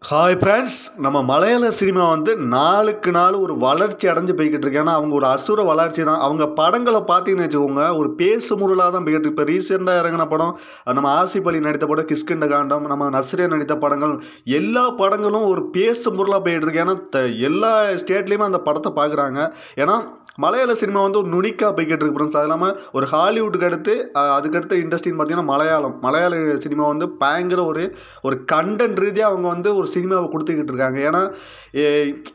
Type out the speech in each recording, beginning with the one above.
Hi friends, நம்ம மலையாள cinema வந்து நாளுக்கு நாள் ஒரு வளர்ச்சி அடைஞ்சு போய்கிட்டு இருக்கு. ஏன்னா அவங்க ஒரு அசுர வளர்ச்சி தான். அவங்க படங்களை பார்த்தீங்கன்னு வச்சுக்கோங்க, ஒரு பேசு முருளாக தான் போய்கிட்டு இருக்கு. இப்போ ரீசெண்டாக இறங்கின படம், நம்ம ஆசிப் அலி நடித்த படம் கிஷ்கிண்ட காண்டம், நம்ம நஸ்ரியா நடித்த படங்கள், எல்லா படங்களும் ஒரு பேசு முருளாக போய்கிட்டு இருக்கு. ஏன்னா எல்லா ஸ்டேட்லேயுமே அந்த படத்தை பார்க்குறாங்க. ஏன்னா மலையாள சினிமா வந்து ஒரு நுனிக்காக போய்கிட்டு இருக்கு ஃப்ரெண்ட்ஸ். அது இல்லாமல் ஒரு ஹாலிவுட்டுக்கு அடுத்து அதுக்கடுத்த இண்டஸ்ட்ரின்னு பார்த்தீங்கன்னா மலையாள சினிமா வந்து பயங்கர ஒரு ஒரு கண்டென்ட் ரீதியாக அவங்க வந்து ஒரு சினிமாவை கொடுத்துக்கிட்டு இருக்காங்க. ஏன்னா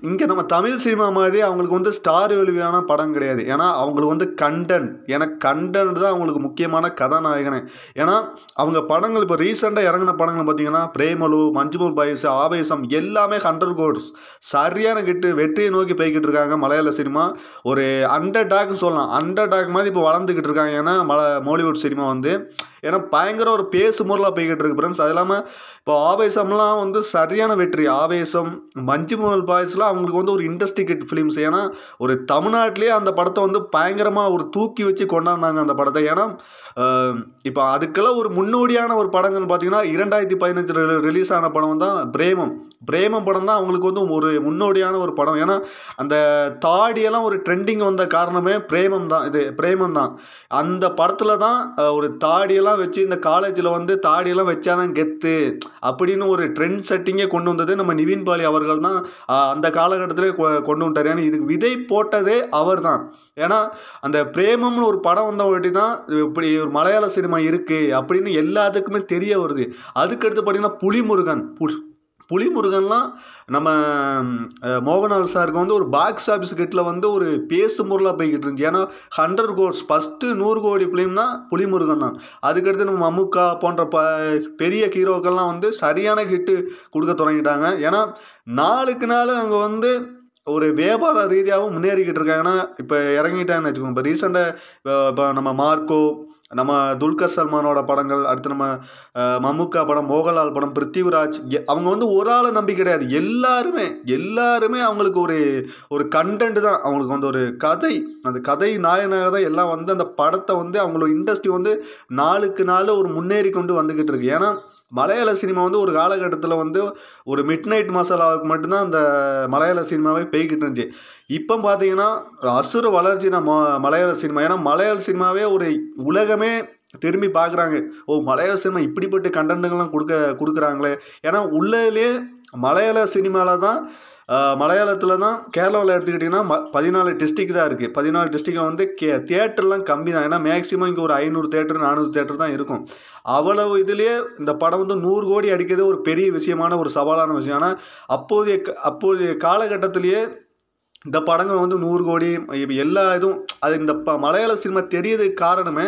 இங்கே நம்ம தமிழ் சினிமா மாதிரி அவங்களுக்கு வந்து ஸ்டார் வேல்யூவான படம் கிடையாது. ஏன்னா அவங்களுக்கு வந்து கண்டென்ட் தான் அவங்களுக்கு முக்கியமான கதாநாயகனே. ஏன்னா அவங்க படங்கள் இப்போ ரீசெண்டாக இறங்கின படங்கள் பார்த்தீங்கன்னா பிரேமலு, மஞ்சுமல் பாய்ஸ், ஆவேசம் எல்லாமே 100 கோர்ஸ் சரியான வெற்றியை நோக்கி போய்கிட்டு இருக்காங்க. மலையாள சினிமா ஒரு அண்டர் டாக்னு சொல்லலாம். அண்டர் டாக் மாதிரி இப்போ வளர்ந்துக்கிட்டு இருக்காங்க. ஏன்னா மாலிவுட் சினிமா வந்து ஏன்னா பயங்கர ஒரு பேசு முறையில் போய்கிட்டு இருக்கு ஃப்ரெண்ட்ஸ். அது இல்லாமல் இப்போ ஆவேசம்லாம் வந்து சரியான வெற்றி. ஆவேசம், மஞ்சுமல் பாய்ஸ்லாம் அவங்களுக்கு வந்து ஒரு இண்டஸ்ட்ரி ஃபிலிம்ஸ். ஏன்னா ஒரு தமிழ்நாட்டிலே அந்த படத்தை வந்து பயங்கரமாக ஒரு தூக்கி வச்சு கொண்டாடினாங்க அந்த படத்தை. ஏன்னா இப்போ அதுக்கெல்லாம் ஒரு முன்னோடியான ஒரு படங்கள்னு பார்த்தீங்கன்னா 2015 ரிலீஸ் ஆன படம் தான் பிரேமம் படம் தான் அவங்களுக்கு வந்து ஒரு முன்னோடியான ஒரு படம். ஏன்னா அந்த தாடியெல்லாம் ஒரு ட்ரெண்டிங் வந்த காரணமே பிரேமம் தான். அந்த படத்தில் தான் ஒரு தாடியெல்லாம் வச்சு இந்த காலேஜில் வந்து தாடியெல்லாம் வச்சாதான் கெத்து அப்படின்னு ஒரு ட்ரெண்ட் செட்டிங்கே கொண்டு வந்தது நம்ம நிவின் பாலி அவர்கள் தான். அந்த காலகட்டத்திலே கொண்டு வந்துட்டார். ஏன்னா இதுக்கு விதை போட்டதே அவர் தான். ஏன்னா அந்த பிரேமம்னு ஒரு படம் வந்த வாட்டி தான் இப்படி ஒரு மலையாள சினிமா இருக்குது அப்படின்னு எல்லாத்துக்குமே தெரிய வருது. அதுக்கடுத்து பார்த்தீங்கன்னா புலிமுருகன்லாம் நம்ம மோகன்லால் சாருக்கு வந்து ஒரு பாக்ஸ் ஆஃபீஸ் கிட்டில் வந்து ஒரு பேசு முறையாக போய்கிட்டு இருந்துச்சு. ஏன்னா 100 கோர்ஸ் ஃபஸ்ட்டு 100 கோடி ஃபிலிம்னா புலிமுருகன் தான். அதுக்கடுத்து நம்ம மம்முக்கா போன்ற பெரிய ஹீரோக்கள்லாம் வந்து சரியான ஹிட்டு கொடுக்க தொடங்கிட்டாங்க. ஏன்னா நாளுக்கு நாள் அங்கே வந்து ஒரு வியாபார ரீதியாகவும் முன்னேறிக்கிட்டு இருக்காங்கன்னா இப்போ இறங்கிட்டான்னு வச்சுக்கோங்க. இப்போ ரீசெண்டாக இப்போ நம்ம மார்க்கோ, நம்ம துல்கர் சல்மானோட படங்கள், அடுத்து நம்ம மம்முக்கா படம், மோகன்லால் படம், பிருத்திவிராஜ், அவங்க வந்து ஒரு ஆளை நம்பி கிடையாது. எல்லாருமே அவங்களுக்கு ஒரு கண்டென்ட் தான். அவங்களுக்கு வந்து ஒரு கதை, அந்த கதை நாயகனாக தான் எல்லாம் வந்து அந்த படத்தை வந்து அவங்களோட இண்டஸ்ட்ரி வந்து நாளுக்கு நாள் ஒரு முன்னேறி கொண்டு வந்துக்கிட்டு இருக்கு. ஏன்னா மலையாள சினிமா வந்து ஒரு காலகட்டத்தில் வந்து ஒரு மிட் நைட் மசாலாவுக்கு மட்டும்தான் அந்த மலையாள சினிமாவே போய்கிட்டு இருந்துச்சு. இப்போ பார்த்தீங்கன்னா அசுர வளர்ச்சி தான் மலையாள சினிமா. ஏன்னா மலையாள சினிமாவே ஒரு உலகமே திரும்பி பார்க்குறாங்க. மலையாள சினிமா இப்படிப்பட்ட கண்டென்ட்டுகள்லாம் கொடுக்குறாங்களே. ஏன்னா உள்ளே மலையாள சினிமாவில் தான் மலையாளத்தில் தான் கேரளாவில் எடுத்துக்கிட்டிங்கன்னா 14 டிஸ்ட்ரிக் தான் இருக்குது. 14 டிஸ்ட்ரிக்டில் வந்து தியேட்டர்லாம் கம்மி தான். ஏன்னா மேக்ஸிமம் இங்கே ஒரு 500 தேட்டர் 400 தேட்டர் தான் இருக்கும். அவ்வளவு இதுலேயே இந்த படம் வந்து 100 கோடி அடிக்கிறது ஒரு பெரிய விஷயமான ஒரு சவாலான விஷயம். ஆனால் அப்போதைய காலகட்டத்திலேயே இந்த படங்கள் வந்து 100 கோடி எல்லா இதுவும் அது இந்த மலையாள சினிமா தெரியறதுக்கு காரணமே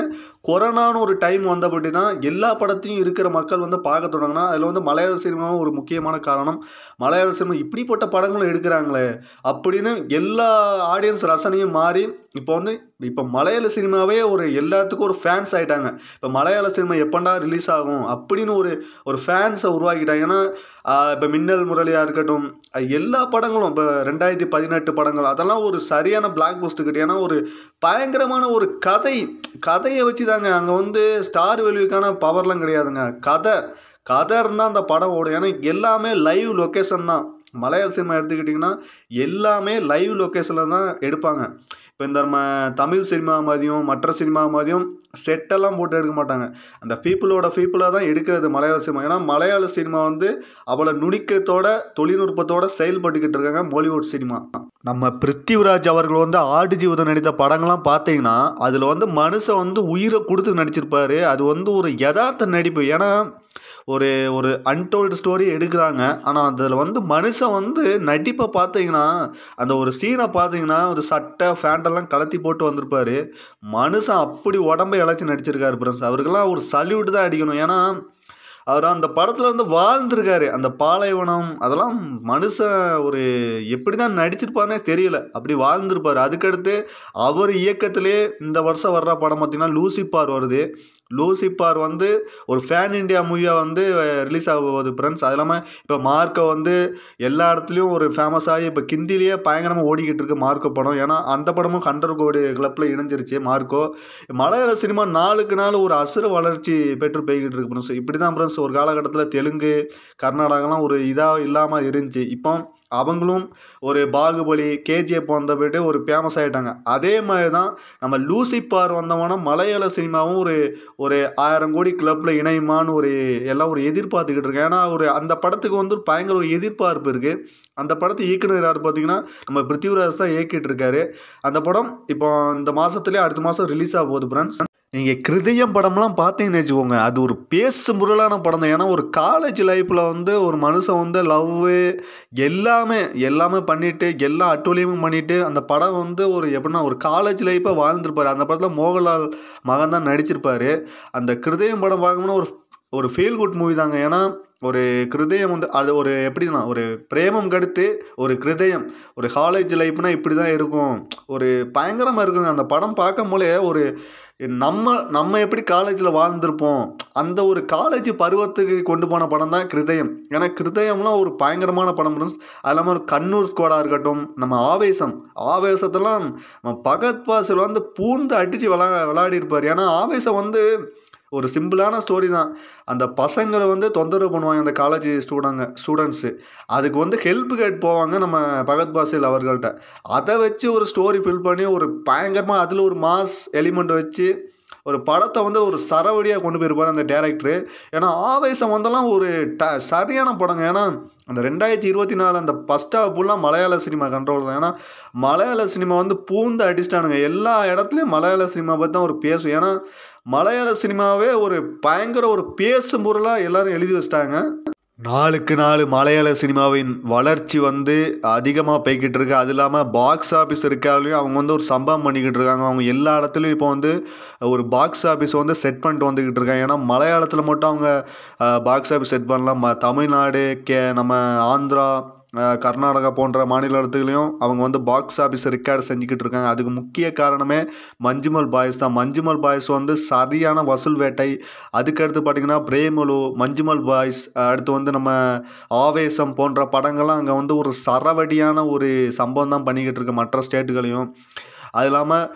கொரோனான்னு ஒரு டைம் வந்தபடி தான் எல்லா படத்தையும் இருக்கிற மக்கள் வந்து பார்க்க தொடங்கினா. அதில் வந்து மலையாள சினிமாவும் ஒரு முக்கியமான காரணம். மலையாள சினிமா இப்படிப்பட்ட படங்களும் எடுக்கிறாங்களே அப்படின்னு எல்லா ஆடியன்ஸ் ரசனையும் மாறி இப்போ மலையாள சினிமாவே ஒரு எல்லாத்துக்கும் ஒரு ஃபேன்ஸ் ஆகிட்டாங்க. இப்போ மலையாள சினிமா எப்பண்டா ரிலீஸ் ஆகும் அப்படின்னு ஒரு ஃபேன்ஸை உருவாக்கிட்டாங்க. ஏன்னா இப்போ மின்னல் முரளியாக இருக்கட்டும், எல்லா படங்களும் இப்போ 2018 படங்கள் அதெல்லாம் ஒரு சரியான பிளாக் பஸ்ட் கிட்ட. ஏன்னா ஒரு பயங்கரமான ஒரு கதையை வச்சு தாங்க. அங்கே வந்து ஸ்டார் வேல்யூக்கான பவர்லாம் கிடையாதுங்க. கதை இருந்தால் அந்த படம் ஓடும். ஏன்னா எல்லாமே லைவ் லொக்கேஷன் தான். மலையாள சினிமா எடுத்துக்கிட்டிங்கன்னா எல்லாமே லைவ் லொக்கேஷனில் தான் எடுப்பாங்க. இப்போ இந்த நம்ம தமிழ் சினிமா மாதிரியும் மற்ற சினிமா மாதிரியும் செட்டெல்லாம் போட்டு எடுக்க மாட்டாங்க. அந்த பீப்புளாக தான் எடுக்கிறது மலையாள சினிமா. ஏன்னா மலையாள சினிமா வந்து அவ்வளோ நுணுக்கத்தோட தொழில்நுட்பத்தோடு செயல்பட்டுக்கிட்டு இருக்காங்க மாலிவுட் சினிமா. நம்ம பிருத்திவிராஜ் அவர்கள் வந்து ஆடு ஜீவிதம் நடித்த படங்கள்லாம் பார்த்தீங்கன்னா அதில் வந்து மனுஷன் வந்து உயிரை கொடுத்து நடிச்சிருப்பார். அது வந்து ஒரு யதார்த்த நடிப்பு. ஏன்னா ஒரு அன்டோல்டு ஸ்டோரி எடுக்கிறாங்க. ஆனால் அதில் வந்து மனுஷன் வந்து நடிப்பை பார்த்தீங்கன்னா அந்த ஒரு சீனை பார்த்தீங்கன்னா ஒரு சட்டை ஃபேண்டெல்லாம் கலத்தி போட்டு வந்திருப்பார். மனுஷன் அப்படி உடம்பை இழைச்சி நடிச்சிருக்காரு ஃப்ரெண்ட்ஸ். அவருக்கெல்லாம் ஒரு சல்யூட் தான் அடிக்கணும். ஏன்னா அவர் அந்த படத்தில் வந்து வாழ்ந்துருக்காரு. அந்த பாலைவனம் அதெல்லாம் மனுஷன் ஒரு எப்படி தான் நடிச்சிருப்பாருனே தெரியல. அப்படி வாழ்ந்துருப்பார். அதுக்கடுத்து அவர் இயக்கத்திலே இந்த வருஷம் வர்ற படம் பார்த்திங்கன்னா லூசிஃபர் வருது. லூசிஃபர் வந்து ஒரு ஃபேன் இண்டியா மூவியாக வந்து ரிலீஸ் ஆக போகுது ஃப்ரெண்ட்ஸ். அது இல்லாமல் இப்போ மார்க்கோ வந்து எல்லா இடத்துலையும் ஒரு ஃபேமஸ் ஆகி இப்போ ஹிந்திலேயே பயங்கரமாக ஓடிக்கிட்டு இருக்கு மார்க்கோ படம். ஏன்னா அந்த படமும் 100 கோடி கிளப்பில் இணைஞ்சிருச்சு மார்க்கோ. மலையாள சினிமா நாளுக்கு நாள் ஒரு அசுர வளர்ச்சி பெற்று போய்கிட்டு இருக்கு ஃப்ரெண்ட்ஸ். இப்படி தான் ஃப்ரெண்ட்ஸ் ஒரு காலகட்டத்தில் தெலுங்கு, கர்நாடகாலாம் ஒரு இதாக இல்லாமல் இருந்துச்சு. இப்போ அவங்களும் ஒரு பாகுபலி, கேஜிஎஃப் வந்த போய்ட்டு ஒரு ஃபேமஸ் ஆகிட்டாங்க. அதே மாதிரி தான் நம்ம லூசிஃபர் வந்தவொன்னே மலையாள சினிமாவும் ஒரு ஒரு 1000 கோடி கிளப்பில் இணையுமான்னு ஒரு எல்லாம் ஒரு எதிர்பார்த்துக்கிட்டு இருக்கேன். ஏன்னா ஒரு அந்த படத்துக்கு வந்து பயங்கர ஒரு எதிர்பார்ப்பு இருக்குது. அந்த படத்தை இயக்குனர் யார் பார்த்தீங்கன்னா நம்ம பிருத்திவிராஜ் தான் இயக்கிட்டு இருக்காரு. அந்த படம் இப்போ இந்த மாதத்துலேயே அடுத்த மாதம் ரிலீஸ் ஆக போகுது ஃப்ரெண்ட்ஸ். நீங்கள் கிருதயம் படம்லாம் பார்த்தீங்கன்னு வச்சுக்கோங்க, அது ஒரு பேசும் பொருளான படம் தான். ஏன்னா ஒரு காலேஜ் லைஃப்பில் வந்து ஒரு மனுஷன் வந்து லவ்வு எல்லாமே பண்ணிவிட்டு எல்லா அட்டூழியமும் பண்ணிவிட்டு அந்த படம் வந்து ஒரு எப்படின்னா ஒரு காலேஜ் லைஃப்பை வாழ்ந்துருப்பார். அந்த படத்தில் மோகன்லால் மகன் தான் நடிச்சிருப்பார். அந்த கிருதயம் படம் பார்க்கணும்னா ஒரு ஒரு ஃபீல் குட் மூவி தாங்க. ஏன்னா ஒரு கிருதயம் வந்து அது ஒரு எப்படின்னா ஒரு பிரேமம் கடுத்து ஒரு கிருதயம் ஒரு காலேஜ் லைஃப்னா இப்படி தான் இருக்கும். ஒரு பயங்கரமாக இருக்குங்க அந்த படம் பார்க்கும் போலே ஒரு நம்ம எப்படி காலேஜில் வாழ்ந்திருப்போம் அந்த ஒரு காலேஜ் பருவத்துக்கு கொண்டு போன படம் தான் கிருதயம். ஏன்னா கிருதயம்லாம் ஒரு பயங்கரமான படம் ஃப்ரெண்ட்ஸ். அது இல்லாமல் ஒரு கண்ணூர் ஸ்குவாடாக இருக்கட்டும், நம்ம ஆவேசத்தெல்லாம் நம்ம பகத் பாசில் வந்து பூந்து அடித்து விளையாடி இருப்பார். ஏன்னா ஆவேசம் வந்து ஒரு சிம்பிளான ஸ்டோரி தான். அந்த பசங்களை வந்து தொந்தரவு பண்ணுவாங்க அந்த காலேஜ் ஸ்டூடெண்ட்ஸு. அதுக்கு வந்து ஹெல்ப் கேட் போவாங்க நம்ம பகத் பாசில் அவர்கள்ட்ட. அதை வச்சு ஒரு ஸ்டோரி ஃபில் பண்ணி ஒரு பயங்கரமாக அதில் ஒரு மாஸ் எலிமெண்ட் வச்சு ஒரு படத்தை வந்து ஒரு சரவடியாக கொண்டு போயிருப்பார் அந்த டேரக்டரு. ஏன்னா ஆவேசம் வந்தெல்லாம் ஒரு சரியான படங்க. ஏன்னா அந்த 2024 அந்த ஃபஸ்ட் ஹாஃப் ஃபுல்லாக மலையாள சினிமா கண்ட்ரோல் தான். ஏன்னா மலையாள சினிமா வந்து பூந்து அடிச்சிட்டானுங்க. எல்லா இடத்துலையும் மலையாள சினிமா பற்றி தான் ஒரு பேசும். ஏன்னா மலையாள சினிமாவே ஒரு பயங்கர ஒரு பேசும் பொருளாக எல்லாரும் எழுதி வச்சிட்டாங்க. நாளுக்கு நாள் மலையாள சினிமாவின் வளர்ச்சி வந்து அதிகமாக போய்கிட்டு இருக்கு. அது இல்லாமல் பாக்ஸ் ஆஃபீஸ் இருக்காலையும் அவங்க வந்து ஒரு சம்பவம் பண்ணிக்கிட்டு இருக்காங்க. அவங்க எல்லா இடத்துலையும் இப்போ வந்து ஒரு பாக்ஸ் ஆஃபீஸ் வந்து செட் பண்ணிட்டு வந்துக்கிட்டு இருக்காங்க. ஏன்னா மலையாளத்தில் மட்டும் அவங்க பாக்ஸ் ஆஃபீஸ் செட் பண்ணலாம். தமிழ்நாடு, நம்ம ஆந்திரா, கர்நாடகா போன்ற மாநிலத்துலேயும் அவங்க வந்து பாக்ஸ் ஆஃபீஸ் ரெக்கார்டு செஞ்சுக்கிட்டு இருக்காங்க. அதுக்கு முக்கிய காரணமே மஞ்சுமல் பாய்ஸ் தான். மஞ்சுமல் பாய்ஸ் வந்து சரியான வசூல் வேட்டை. அதுக்கடுத்து பார்த்திங்கன்னா பிரேமலு, மஞ்சுமல் பாய்ஸ், அடுத்து வந்து நம்ம ஆவேசம் போன்ற படங்கள்லாம் அங்கே வந்து ஒரு சரவடியான ஒரு சம்பவம் தான் பண்ணிக்கிட்டு இருக்கு மற்ற ஸ்டேட்டுகளையும். அது இல்லாமல்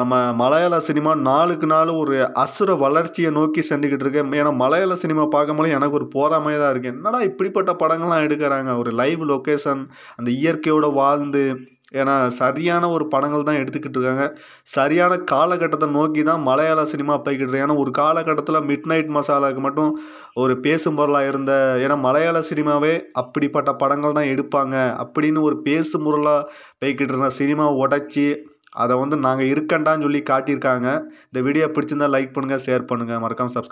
நம்ம மலையாள சினிமா நாளுக்கு நாள் ஒரு அசுர வளர்ச்சியை நோக்கி சென்றுக்கிட்டு இருக்கு. ஏன்னா மலையாள சினிமா பார்க்கும்போது எனக்கு ஒரு போராமையாக தான் இருக்குது. என்னடா இப்படிப்பட்ட படங்கள்லாம் எடுக்கிறாங்க, ஒரு லைவ் லொக்கேஷன் அந்த இயற்கையோடு வாழ்ந்து. ஏன்னா சரியான ஒரு படங்கள் தான் எடுத்துக்கிட்டு இருக்காங்க. சரியான காலகட்டத்தை நோக்கி தான் மலையாள சினிமா போய்கிட்டு இருக்கு. ஏன்னா ஒரு காலகட்டத்தில் மிட் நைட் மசாலாவுக்கு மட்டும் ஒரு பேசும் பொருளாக இருந்த, ஏன்னா மலையாள சினிமாவே அப்படிப்பட்ட படங்கள் தான் எடுப்பாங்க அப்படின்னு ஒரு பேசும் பொருளாக போய்கிட்டு இருந்த சினிமாவை உடைச்சி அதை வந்து நாங்கள் இருக்கண்டான்னு சொல்லி காட்டியிருக்காங்க. இந்த வீடியோ பிடிச்சிருந்தா லைக் பண்ணுங்கள், ஷேர் பண்ணுங்கள், மறக்காமல் சப்ஸ்கிரைப்